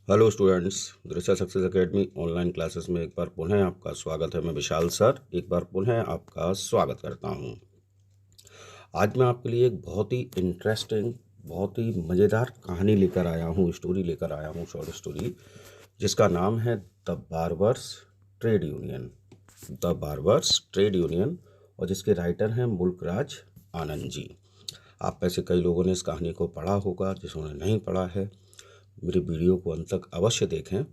Hello students, दृश्य success academy online classes में एक बार पुनः आपका स्वागत है। मैं विशाल सर एक बार पुनः आपका स्वागत करता हूं। आज मैं आपके लिए एक बहुत ही इंटरेस्टिंग, बहुत ही मज़ेदार कहानी लेकर आया हूं, स्टोरी लेकर आया हूं, शॉर्ट स्टोरी, जिसका नाम है the barbers trade union. The barbers trade union, और जिसके राइटर हैं मुल्कराज आनंद जी। आप में से कई लोगों ने इस कहानी को पढ़ा होगा, जिन्होंने नहीं पढ़ा है मेरी वीडियो को अंत तक अवश्य देखें,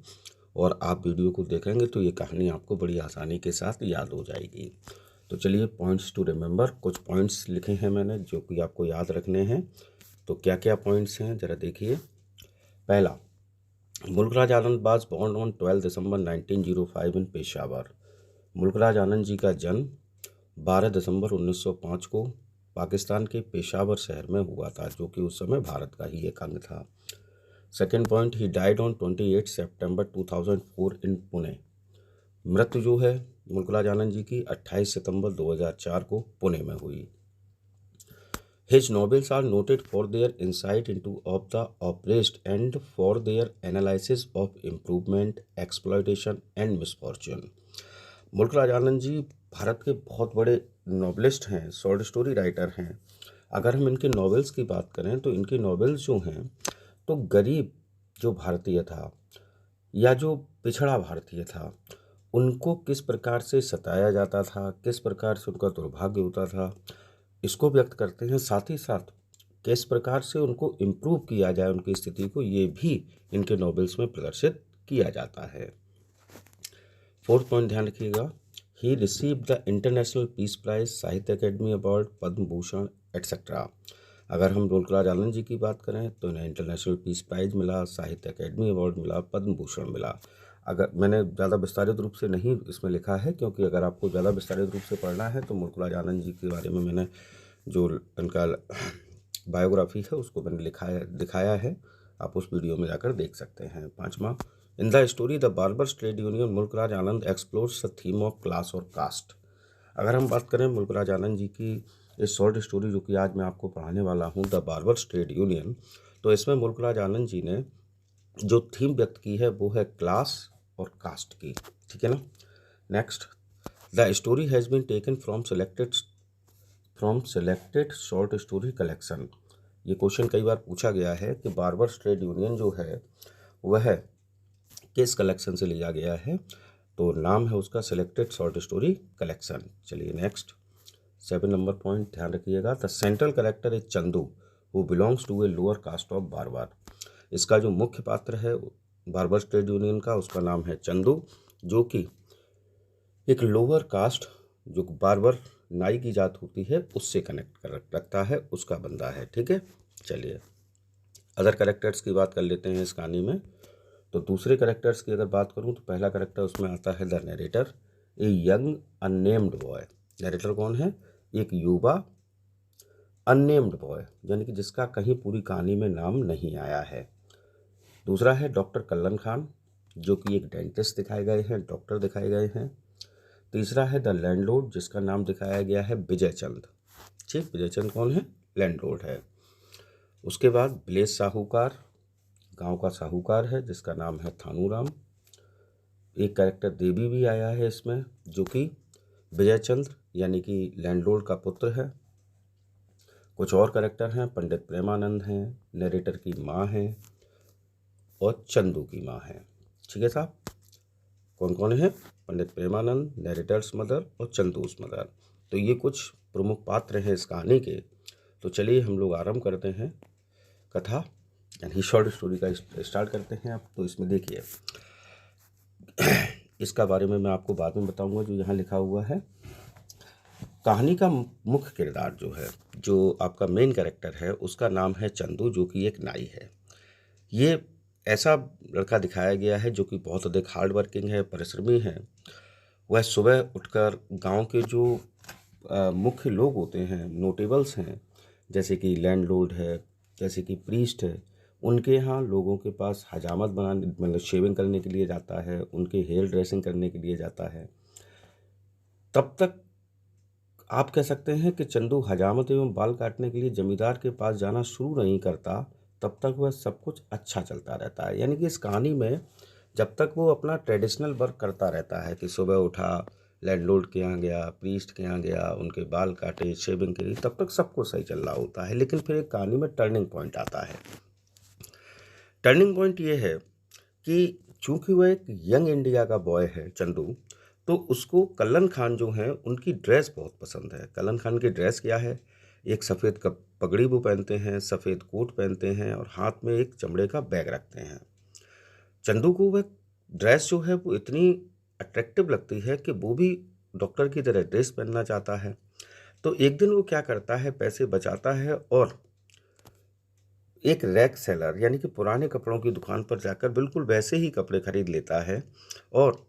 और आप वीडियो को देखेंगे तो ये कहानी आपको बड़ी आसानी के साथ याद हो जाएगी। तो चलिए, पॉइंट्स टू रिमेंबर, कुछ पॉइंट्स लिखे हैं मैंने जो कि आपको याद रखने हैं। तो क्या क्या पॉइंट्स हैं ज़रा देखिए। पहला, मुल्कराज आनंद वाज बॉर्न ऑन 12 दिसंबर 1905 इन पेशावर। मुल्कराज आनंद जी का जन्म 12 दिसंबर 1905 को पाकिस्तान के पेशावर शहर में हुआ था, जो कि उस समय भारत का ही एक अंग था। Second point, he died on 28 सितंबर 2004 इन पुणे। मृत्यु जो है मुल्कराज आनंद जी की 28 सितंबर 2004 को पुणे में हुई। His novels are noted for their insight into of the oppressed and for their analysis of improvement, exploitation and misfortune. Mulkraj Anand ji Bharat के बहुत बड़े नॉवलिस्ट हैं, शॉर्ट स्टोरी राइटर हैं। अगर हम इनके नॉवेल्स की बात करें तो इनकी नॉवेल्स जो हैं, तो गरीब जो भारतीय था या जो पिछड़ा भारतीय था, उनको किस प्रकार से सताया जाता था, किस प्रकार से उनका दुर्भाग्य होता था, इसको व्यक्त करते हैं। साथ ही साथ किस प्रकार से उनको इम्प्रूव किया जाए उनकी स्थिति को, ये भी इनके नॉवेल्स में प्रदर्शित किया जाता है। फोर्थ पॉइंट ध्यान रखिएगा, he receive the international peace prize, Sahitya Akademi award, Padma Bhushan etcetera. अगर हम मुल्कराज आनंद जी की बात करें तो इन्हें इंटरनेशनल पीस प्राइज मिला, साहित्य अकेडमी अवार्ड मिला, पद्म भूषण मिला। अगर मैंने ज़्यादा विस्तारित रूप से नहीं इसमें लिखा है, क्योंकि अगर आपको ज़्यादा विस्तारित रूप से पढ़ना है तो मुल्कराज आनंद जी के बारे में मैंने जो इनका बायोग्राफी है उसको मैंने दिखाया है, आप उस वीडियो में जाकर देख सकते हैं। पाँचवा, in the story the barbers trade union, Mulk Raj Anand explores the theme of class और कास्ट। अगर हम बात करें मुल्कराज आनंद जी की इस शॉर्ट स्टोरी जो कि आज मैं आपको पढ़ाने वाला हूँ, द बार्बर्स ट्रेड यूनियन, तो इसमें मुल्कराज आनंद जी ने जो थीम व्यक्त की है वो है क्लास और कास्ट की। ठीक है ना। Next, the story has been taken from selected short story collection. ये क्वेश्चन कई बार पूछा गया है कि बार्बर्स ट्रेड यूनियन जो है वह किस कलेक्शन से लिया गया है, तो नाम है उसका सेलेक्टेड शॉर्ट स्टोरी कलेक्शन। चलिए नेक्स्ट, 7 नंबर पॉइंट ध्यान रखिएगा, the central character is Chandu who belongs to a lower caste of barber. इसका जो मुख्य पात्र है बार्बर्स ट्रेड यूनियन का, उसका नाम है चंदू, जो कि एक लोअर कास्ट, जो बार्बर नाई की जात होती है उससे कनेक्ट कर रखता है, उसका बंदा है। ठीक है। चलिए अदर कैरेक्टर्स की बात कर लेते हैं इस कहानी में। तो दूसरे कैरेक्टर्स की अगर बात करूं तो पहला कैरेक्टर उसमें आता है the narrator, a young unnamed boy. Narrator कौन है? एक युवा अननेम्ड बॉय, यानी कि जिसका कहीं पूरी कहानी में नाम नहीं आया है। दूसरा है डॉक्टर कल्लन खान, जो कि एक डेंटिस्ट दिखाए गए हैं, डॉक्टर दिखाए गए हैं। तीसरा है द लैंडलॉर्ड, जिसका नाम दिखाया गया है विजय चंद। ठीक, विजय चंद कौन है? लैंडलॉर्ड है। उसके बाद ब्लेस साहूकार, गांव का साहूकार है, जिसका नाम है थानूराम। एक कैरेक्टर देवी भी आया है इसमें, जो कि विजय चंद्र यानी कि लैंडलॉर्ड का पुत्र है। कुछ और कैरेक्टर हैं, पंडित प्रेमानंद हैं, नरेटर की माँ हैं और चंदू की माँ हैं। ठीक है साहब, कौन कौन है? पंडित प्रेमानंद, नरेटर्स मदर और चंदूस मदर। तो ये कुछ प्रमुख पात्र हैं इस कहानी के। तो चलिए हम लोग आरंभ करते हैं कथा, यानी शॉर्ट स्टोरी का स्टार्ट करते हैं। अब तो इसमें देखिए, इसका बारे में मैं आपको बाद में बताऊंगा। जो यहाँ लिखा हुआ है, कहानी का मुख्य किरदार जो है, जो आपका मेन कैरेक्टर है, उसका नाम है चंदू, जो कि एक नाई है। ये ऐसा लड़का दिखाया गया है जो कि बहुत अधिक हार्ड वर्किंग है, परिश्रमी है। वह सुबह उठकर गांव के जो मुख्य लोग होते हैं, नोटेबल्स हैं, जैसे कि लैंडलॉर्ड है, जैसे कि प्रीस्ट है, उनके यहाँ लोगों के पास हजामत बनाने, मतलब शेविंग करने के लिए जाता है, उनके हेयर ड्रेसिंग करने के लिए जाता है। तब तक आप कह सकते हैं कि चंदू हजामत एवं बाल काटने के लिए जमींदार के पास जाना शुरू नहीं करता, तब तक वह सब कुछ अच्छा चलता रहता है। यानी कि इस कहानी में जब तक वो अपना ट्रेडिशनल वर्क करता रहता है कि सुबह उठा, लैंडलॉर्ड के यहाँ गया, प्रीस्ट के यहाँ गया, उनके बाल काटे, शेविंग करी, तब तक सब कुछ सही चल रहा होता है। लेकिन फिर एक कहानी में टर्निंग पॉइंट आता है। टर्निंग पॉइंट ये है कि चूंकि वह एक यंग इंडिया का बॉय है चंदू, तो उसको कल्लन खान जो हैं उनकी ड्रेस बहुत पसंद है। कल्लन खान की ड्रेस क्या है, एक सफ़ेद पगड़ी वो पहनते हैं, सफ़ेद कोट पहनते हैं और हाथ में एक चमड़े का बैग रखते हैं। चंदू को वह ड्रेस जो है वो इतनी अट्रैक्टिव लगती है कि वो भी डॉक्टर की तरह ड्रेस पहनना चाहता है। तो एक दिन वो क्या करता है, पैसे बचाता है और एक रैक सेलर यानी कि पुराने कपड़ों की दुकान पर जाकर बिल्कुल वैसे ही कपड़े खरीद लेता है और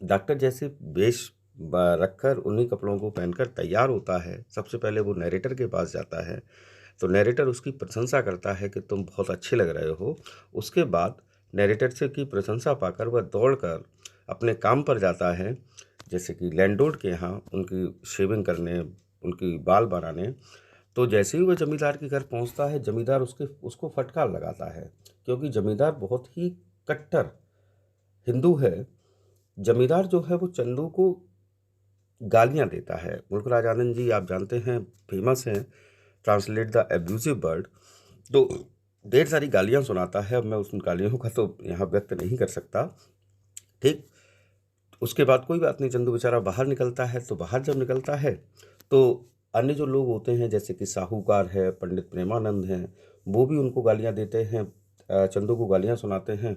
डॉक्टर जैसे वेश रखकर उन्हीं कपड़ों को पहनकर तैयार होता है। सबसे पहले वो नरेटर के पास जाता है, तो नरेटर उसकी प्रशंसा करता है कि तुम बहुत अच्छे लग रहे हो। उसके बाद नरेटर से की प्रशंसा पाकर वह दौड़कर अपने काम पर जाता है, जैसे कि लैंडलॉर्ड के यहाँ उनकी शेविंग करने, उनकी बाल बनाने। तो जैसे ही वह जमींदार के घर पहुंचता है, जमींदार उसको फटकार लगाता है, क्योंकि जमींदार बहुत ही कट्टर हिंदू है। जमींदार जो है वो चंदू को गालियां देता है। मुल्कराज आनंद जी आप जानते हैं, फेमस हैं ट्रांसलेट द एब्यूजिव वर्ड, तो ढेर सारी गालियां सुनाता है। अब मैं उन गालियों का तो यहाँ व्यक्त नहीं कर सकता। ठीक, उसके बाद कोई बात नहीं, चंदू बेचारा बाहर निकलता है। तो बाहर जब निकलता है तो अन्य जो लोग होते हैं, जैसे कि साहूकार है, पंडित प्रेमानंद हैं, वो भी उनको गालियां देते हैं, चंदू को गालियां सुनाते हैं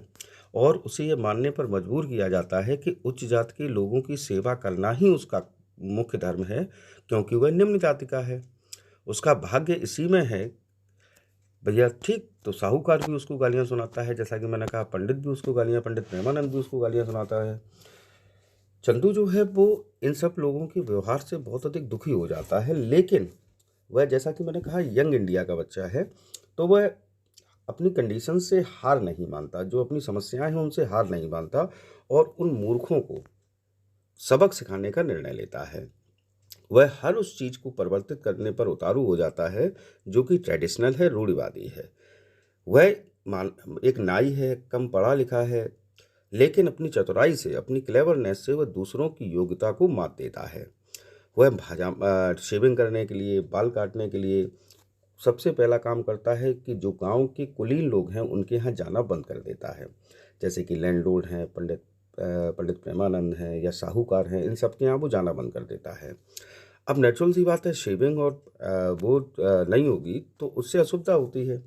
और उसे ये मानने पर मजबूर किया जाता है कि उच्च जाति के लोगों की सेवा करना ही उसका मुख्य धर्म है, क्योंकि वह निम्न जाति का है। उसका भाग्य इसी में है भैया। ठीक, तो साहूकार भी उसको गालियां सुनाता है, जैसा कि मैंने कहा, पंडित भी उसको गालियां, पंडित प्रेमानंद भी उसको गालियां सुनाता है। चंदू जो है वो इन सब लोगों के व्यवहार से बहुत अधिक दुखी हो जाता है, लेकिन वह, जैसा कि मैंने कहा, यंग इंडिया का बच्चा है, तो वह अपनी कंडीशन से हार नहीं मानता, जो अपनी समस्याएं हैं उनसे हार नहीं मानता और उन मूर्खों को सबक सिखाने का निर्णय लेता है। वह हर उस चीज़ को परिवर्तित करने पर उतारू हो जाता है जो कि ट्रेडिशनल है, रूढ़िवादी है। वह एक नाई है, कम पढ़ा लिखा है, लेकिन अपनी चतुराई से, अपनी क्लेवरनेस से वह दूसरों की योग्यता को मात देता है। वह शेविंग करने के लिए, बाल काटने के लिए सबसे पहला काम करता है कि जो गांव के कुलीन लोग हैं उनके यहाँ जाना बंद कर देता है, जैसे कि लैंडलॉर्ड हैं, पंडित प्रेमानंद हैं या साहूकार हैं, इन सब के यहाँ वो जाना बंद कर देता है। अब नेचुरल सी बात है, शेविंग और वो नहीं होगी तो उससे असुविधा होती है।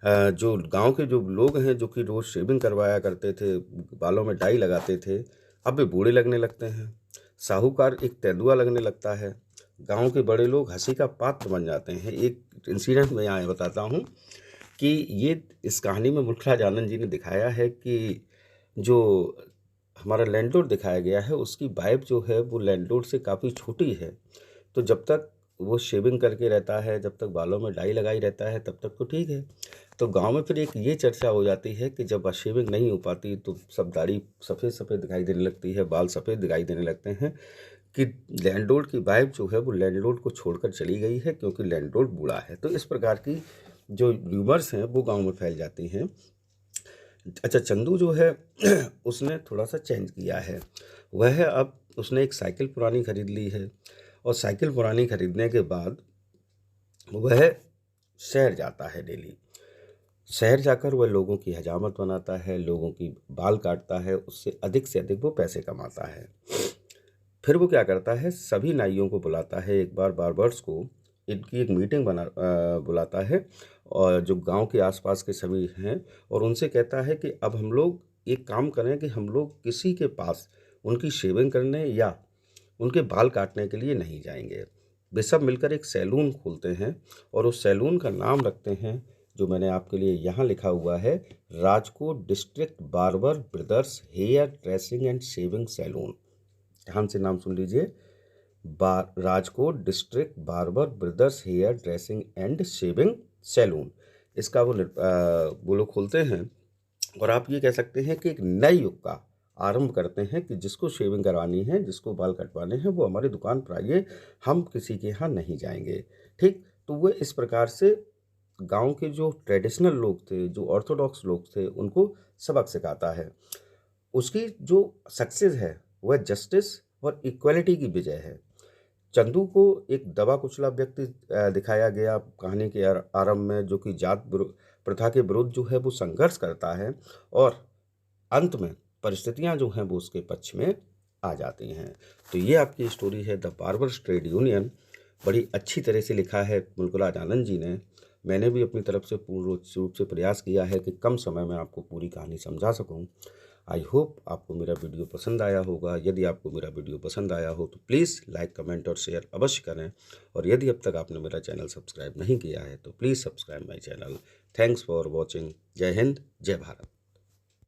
जो गांव के जो लोग हैं जो कि रोज़ शेविंग करवाया करते थे, बालों में डाई लगाते थे, अब वे बूढ़े लगने लगते हैं। साहूकार एक तेंदुआ लगने लगता है। गांव के बड़े लोग हंसी का पात्र बन जाते हैं। एक इंसिडेंट मैं यहाँ बताता हूँ कि ये इस कहानी में मुल्कराज आनंद जी ने दिखाया है कि जो हमारा लैंडलॉर्ड दिखाया गया है उसकी वाइफ जो है वो लैंडलॉर्ड से काफ़ी छोटी है। तो जब तक वो शेविंग करके रहता है, जब तक बालों में डाई लगाई रहता है, तब तक तो ठीक है। तो गांव में फिर एक ये चर्चा हो जाती है कि जब शेविंग नहीं हो पाती तो सब दाढ़ी सफ़ेद सफ़ेद दिखाई देने लगती है, बाल सफ़ेद दिखाई देने लगते हैं कि लैंडलॉर्ड की वाइफ जो है वो लैंडलॉर्ड को छोड़कर चली गई है क्योंकि लैंडलॉर्ड बूढ़ा है। तो इस प्रकार की जो र्यूमर्स हैं वो गांव में फैल जाती हैं। अच्छा, चंदू जो है उसने थोड़ा सा चेंज किया है। वह अब उसने एक साइकिल पुरानी खरीद ली है और साइकिल पुरानी खरीदने के बाद वह शहर जाता है डेली। शहर जाकर वह लोगों की हजामत बनाता है, लोगों की बाल काटता है, उससे अधिक से अधिक वो पैसे कमाता है। फिर वो क्या करता है, सभी नाइयों को बुलाता है, एक बार बार्बर्स को, इनकी एक मीटिंग बुलाता है और जो गांव के आसपास के सभी हैं, और उनसे कहता है कि अब हम लोग एक काम करें कि हम लोग किसी के पास उनकी शेविंग करने या उनके बाल काटने के लिए नहीं जाएंगे। वे सब मिलकर एक सैलून खोलते हैं और उस सैलून का नाम रखते हैं, जो मैंने आपके लिए यहाँ लिखा हुआ है, Rajkot district barber brothers hair dressing and shaving saloon. ध्यान से नाम सुन लीजिए, Rajkot district barber brothers hair dressing and shaving saloon. इसका वो लोग खोलते हैं और आप ये कह सकते हैं कि एक नए युग का आरंभ करते हैं कि जिसको शेविंग करवानी है, जिसको बाल कटवाने हैं, वो हमारी दुकान पर आइए, हम किसी के यहाँ नहीं जाएंगे। ठीक, तो वो इस प्रकार से गांव के जो ट्रेडिशनल लोग थे, जो ऑर्थोडॉक्स लोग थे, उनको सबक सिखाता है। उसकी जो सक्सेस है वह जस्टिस और इक्वलिटी की विजय है। चंदू को एक दबा कुचला व्यक्ति दिखाया गया कहानी के आरंभ में, जो कि प्रथा के विरुद्ध जो है वो संघर्ष करता है, और अंत में परिस्थितियां जो हैं वो उसके पक्ष में आ जाती हैं। तो ये आपकी स्टोरी है द बार्बर्स ट्रेड यूनियन। बड़ी अच्छी तरह से लिखा है मुल्कराज आनंद जी ने। मैंने भी अपनी तरफ से पूर्ण रूप से प्रयास किया है कि कम समय में आपको पूरी कहानी समझा सकूं। आई होप आपको मेरा वीडियो पसंद आया होगा। यदि आपको मेरा वीडियो पसंद आया हो तो प्लीज़ लाइक, कमेंट और शेयर अवश्य करें। और यदि अब तक आपने मेरा चैनल सब्सक्राइब नहीं किया है तो please subscribe my channel. Thanks for watching. जय हिंद, जय भारत।